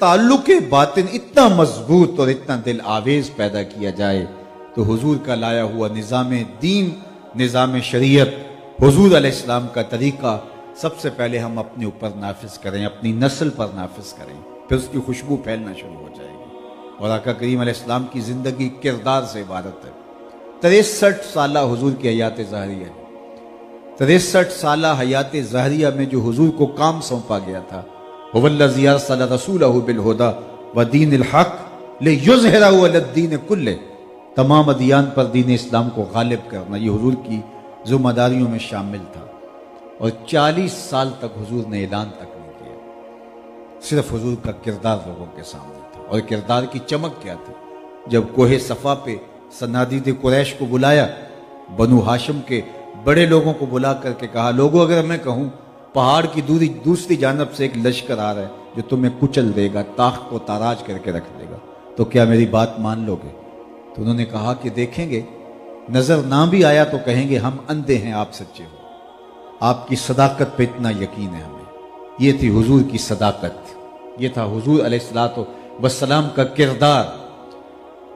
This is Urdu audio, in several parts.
تعلق باطن اتنا مضبوط اور اتنا دل آویز پیدا کیا جائے تو حضور کا لایا ہوا نظام دین، نظام شریعت، حضور علیہ السلام کا طریقہ سب سے پہلے ہم اپنے اوپر نافذ کریں، اپنی نسل پر نافذ کریں، پھر اس کی خوشبو پھیلنا شروع ہو جائے گی۔ اور آقا کریم علیہ السلام کی زندگی کردار سے عبارت ہے۔ 63 سالہ حضور کی حیات ظاہریہ ہے۔ 63 سالہ حیات ظاہریہ میں جو حضور کو کام سونپا گیا تھا، هو الذی ارسل رسولہ بالہدی ودین الحق لیظہرہ علی الدین کلہ، تمام ادیان پر دین اسلام کو غالب کرنا، یہ حضور کی ذمہ داریوں میں شامل تھا۔ اور 40 سال تک حضور نے اعلان تک نہیں کیا، صرف حضور کا کردار لوگوں کے سامنے تھا۔ اور کردار کی چمک کیا تھی؟ جب کوہ صفا پہ صنادید قریش کو بلایا، بنو ہاشم کے بڑے لوگوں کو بلا کر کے کہا، لوگوں اگر میں کہوں پہاڑ کی دوسری جانب سے ایک لشکر آ رہا ہے جو تمہیں کچل دے گا، تاخت کو تاراج کر کے رکھ دے گا، تو کیا میری بات مان لو گے؟ تو انہوں نے کہا کہ دیکھیں گے، نظر نہ بھی آیا تو کہیں گے ہم اندھے ہیں، آپ سچے ہو، آپ کی صداقت پہ اتنا یقین ہے ہمیں۔ یہ تھی حضور کی صداقت، یہ تھا حضور علیہ السلام کا کردار۔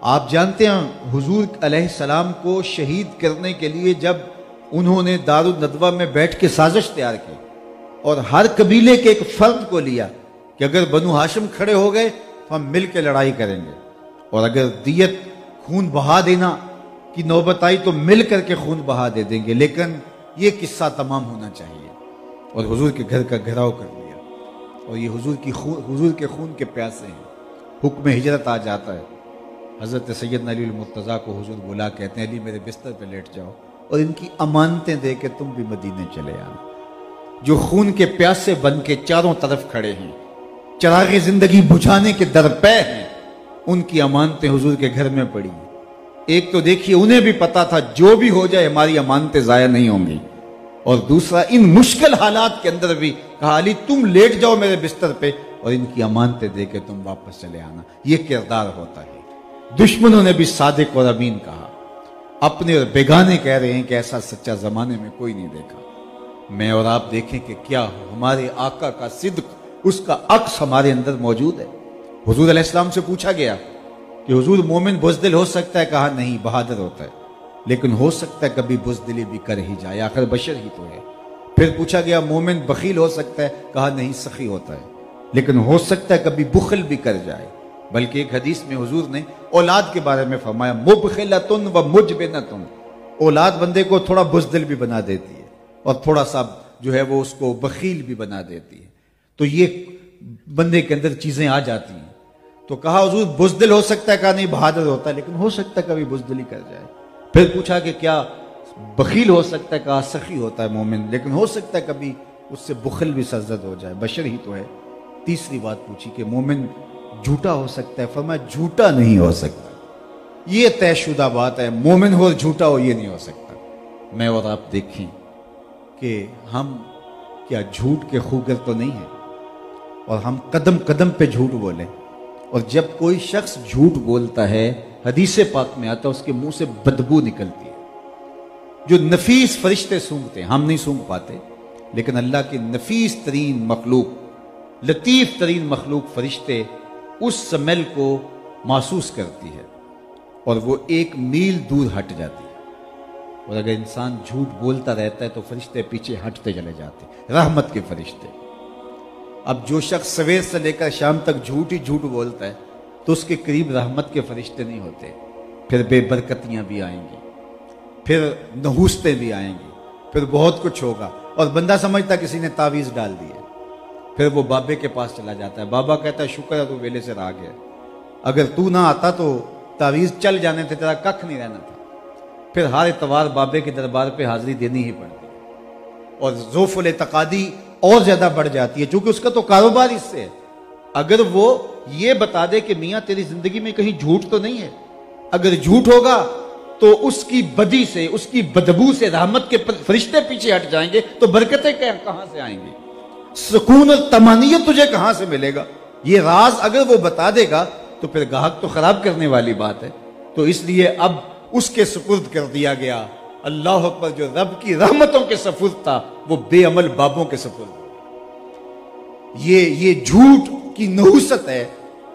آپ جانتے ہیں حضور علیہ السلام کو شہید کرنے کے لیے جب انہوں نے دار الندوہ میں بیٹھ کے سازش تیار کی اور ہر قبیلے کے ایک فرد کو لیا کہ اگر بنو ہاشم کھڑے ہو گئے تو ہم مل کے لڑائی کریں گے، اور اگر دیت خون بہا دینا کی نوبت آئی تو مل کر کے خون بہا دے دیں گے، لیکن یہ قصہ تمام ہونا چاہیے۔ اور حضور کے گھر کا گھیراؤ کر لیا، اور یہ حضور کے خون کے پیاسے ہیں۔ حکم ہجرت آ جاتا ہے، حضرت سیدنا علی المرتضیٰ کو حضور بلا کہتے ہیں، علی میرے بستر پہ لیٹ جاؤ اور ان کی امانتیں دے کے تم بھی مدینے چلے آنا۔ جو خون کے پیاسے بن کے چاروں طرف کھڑے ہیں، چراغ زندگی بجھانے کے درپے ہیں، ان کی امانتیں حضور کے گھر میں پڑی ہیں۔ ایک تو دیکھیے انہیں بھی پتا تھا جو بھی ہو جائے ہماری امانتیں ضائع نہیں ہوں گی، اور دوسرا ان مشکل حالات کے اندر بھی کہا علی تم لیٹ جاؤ میرے بستر پہ اور ان کی امانتیں دے کے تم واپس چلے آنا۔ یہ کردار ہوتا ہے۔ دشمنوں نے بھی صادق اور امین کہا، اپنے اور بیگانے کہہ رہے ہیں کہ ایسا سچا زمانے میں کوئی نہیں دیکھا۔ میں اور آپ دیکھیں کہ کیا ہمارے آقا کا صدق، اس کا عکس ہمارے اندر موجود ہے۔ حضور علیہ السلام سے پوچھا گیا کہ حضور مومن بزدل ہو سکتا ہے؟ کہا نہیں، بہادر ہوتا ہے، لیکن ہو سکتا ہے کبھی بزدلی بھی کر ہی جائے، آخر بشر ہی تو ہے۔ پھر پوچھا گیا مومن بخیل ہو سکتا ہے؟ کہا نہیں، سخی ہوتا ہے، لیکن ہو سکتا ہے کبھی بخل بھی کر جائے۔ بلکہ ایک حدیث میں حضور نے اولاد کے بارے میں فرمایا، مبخلۃ و مجبنۃ، اولاد بندے کو تھوڑا بزدل بھی بنا دیتی ہے اور تھوڑا سا جو ہے وہ اس کو بخیل بھی بنا دیتی ہے۔ تو یہ بندے کے اندر چیزیں آ جاتی ہیں۔ تو کہا حضور بزدل ہو سکتا ہے؟ کہا نہیں، بہادر ہوتا ہے، لیکن ہو سکتا ہے کبھی بزدلی کر جائے۔ پھر پوچھا کہ کیا بخیل ہو سکتا ہے؟ کہا سخی ہوتا ہے مومن، لیکن ہو سکتا ہے کبھی اس سے بخل بھی سرزد ہو جائے، بشر ہی تو ہے۔ تیسری بات پوچھی کہ مومن جھوٹا ہو سکتا ہے؟ فرمایا جھوٹا نہیں ہو سکتا، یہ طے شدہ بات ہے، مومن ہو اور جھوٹا ہو یہ نہیں ہو سکتا۔ میں اور آپ دیکھیں کہ ہم کیا جھوٹ کے خوگر تو نہیں ہیں، اور ہم قدم قدم پہ جھوٹ بولیں، اور جب کوئی شخص جھوٹ بولتا ہے حدیث پاک میں آتا ہے اس کے منہ سے بدبو نکلتی ہے، جو نفیس فرشتے سونگتے ہیں، ہم نہیں سونگ پاتے، لیکن اللہ کی نفیس ترین مخلوق، لطیف ترین مخلوق فرشتے اس سمیل کو محسوس کرتی ہے اور وہ 1 میل دور ہٹ جاتی ہے۔ اور اگر انسان جھوٹ بولتا رہتا ہے تو فرشتے پیچھے ہٹتے چلے جاتے ہیں، رحمت کے فرشتے۔ اب جو شخص سویر سے لے کر شام تک جھوٹ ہی جھوٹ بولتا ہے تو اس کے قریب رحمت کے فرشتے نہیں ہوتے، پھر بے برکتیاں بھی آئیں گی، پھر نحوستیں بھی آئیں گی، پھر بہت کچھ ہوگا، اور بندہ سمجھتا کسی نے تعویذ ڈال دی ہے۔ پھر وہ بابے کے پاس چلا جاتا ہے، بابا کہتا ہے شکر ہے تو ویلے سے رہ گیا، اگر تو نہ آتا تو تعویذ چل جانے تھے، تیرا ککھ نہیں رہنا تھا۔ پھر ہر اتوار بابے کے دربار پہ حاضری دینی ہی پڑتی ہے، اور ذوف الاعتقادی اور زیادہ بڑھ جاتی ہے، چونکہ اس کا تو کاروبار اس سے ہے۔ اگر وہ یہ بتا دے کہ میاں تیری زندگی میں کہیں جھوٹ تو نہیں ہے، اگر جھوٹ ہوگا تو اس کی بدی سے، اس کی بدبو سے رحمت کے فرشتے پیچھے ہٹ جائیں گے، تو برکتیں کہاں سے آئیں گی؟ سکون اور طمانینت تجھے کہاں سے ملے گا؟ یہ راز اگر وہ بتا دے گا تو پھر گاہک تو خراب کرنے والی بات ہے۔ تو اس لیے اب اس کے سپرد کر دیا گیا۔ اللہ اکبر، جو رب کی رحمتوں کے سپرد تھا وہ بے عمل بابوں کے سپرد۔ یہ جھوٹ کی نحوست ہے